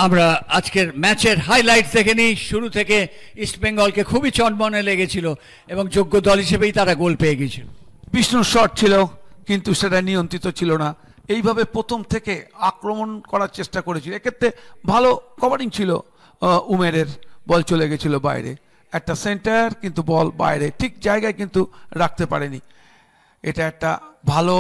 আমরা আজকের ম্যাচের হাইলাইটস দেখে নিই। শুরু থেকে ইস্টবেঙ্গলকে খুবই চনমনে লেগেছিল এবং যোগ্য দল হিসেবেই তারা গোল পেয়ে গিয়েছিল। বিষ্ণুর শট ছিল কিন্তু সেটা নিয়ন্ত্রিত ছিল না। এইভাবে প্রথম থেকে আক্রমণ করার চেষ্টা করেছিল, এক্ষেত্রে ভালো কভারিং ছিল। উমেরের বল চলে গেছিল বাইরে, একটা সেন্টার কিন্তু বল বাইরে ঠিক জায়গায় কিন্তু রাখতে পারেনি। এটা একটা ভালো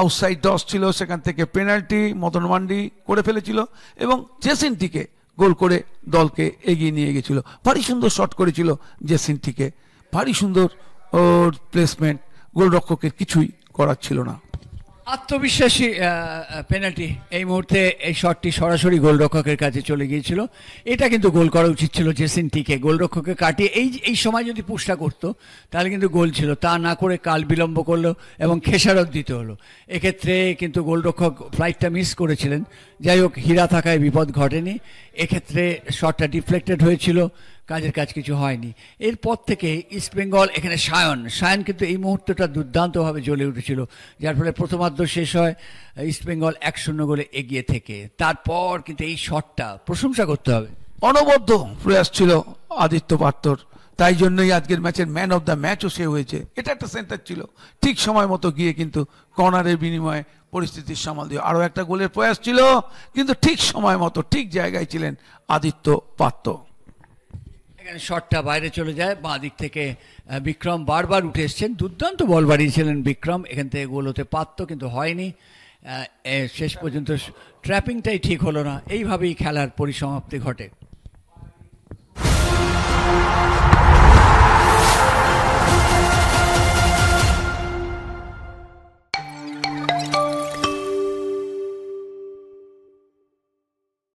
আউটসাইড ডস ছিল, সেখান থেকে পেনাল্টি মদন মান্ডি করে ফেলেছিল এবং জেসিনটিকে গোল করে দলকে এগিয়ে নিয়ে গেছিল। ভারী সুন্দর শট করেছিল জেসিনটিকে, ভারী সুন্দর ওর প্লেসমেন্ট, গোলরক্ষকের কিছুই করার ছিল না। আত্মবিশ্বাসী পেনাল্টি, এই মুহূর্তে এই শটটি সরাসরি গোলরক্ষকের কাছে চলে গিয়েছিল। এটা কিন্তু গোল করা উচিত ছিল জেসিনটিকে, গোলরক্ষককে কাটিয়ে এই সময় যদি পুশটা করতো তাহলে কিন্তু গোল ছিল। তা না করে কাল বিলম্ব করলো এবং খেসারত দিতে হলো। এক্ষেত্রে কিন্তু গোলরক্ষক ফ্লাইটটা মিস করেছিলেন। যাই হোক, হীরা থাকায় বিপদ ঘটেনি। এক্ষেত্রে শটটা ডিফ্লেক্টেড হয়েছিল, কাজের কাজ কিছু হয়নি। এরপর থেকে ইস্টবেঙ্গল এখানে সায়ন কিন্তু এই মুহূর্তটা দুর্দান্তভাবে জ্বলে উঠেছিল, যার ফলে প্রথমার্ধ শেষ হয় ইস্টবেঙ্গল 1-0 গোলে এগিয়ে থেকে। তারপর কিন্তু এই শটটা প্রশংসা করতে হবে, অনবদ্য প্রয়াস ছিল আদিত্য পাত্রর, তাই জন্যই আজকের ম্যাচের ম্যান অফ দ্য ম্যাচও সে হয়েছে। এটা একটা সেন্টার ছিল, ঠিক সময় মতো গিয়ে কিন্তু কর্নারের বিনিময়ে পরিস্থিতির সামাল দিয়ে আরও একটা গোলের প্রয়াস ছিল, কিন্তু ঠিক সময় মতো ঠিক জায়গায় ছিলেন আদিত্য পাত্র। এখানে শটটা বাইরে চলে যায়, বাঁ দিক থেকে বিক্রম বারবার উঠে এসছেন, দুর্দান্ত বল বাড়িয়েছিলেন বিক্রম। এখান থেকে গোল হতে পারত কিন্তু হয়নি। শেষ পর্যন্ত ট্র্যাপিংটাই ঠিক হলো না। এইভাবেই খেলার পরিসমাপ্তি ঘটে।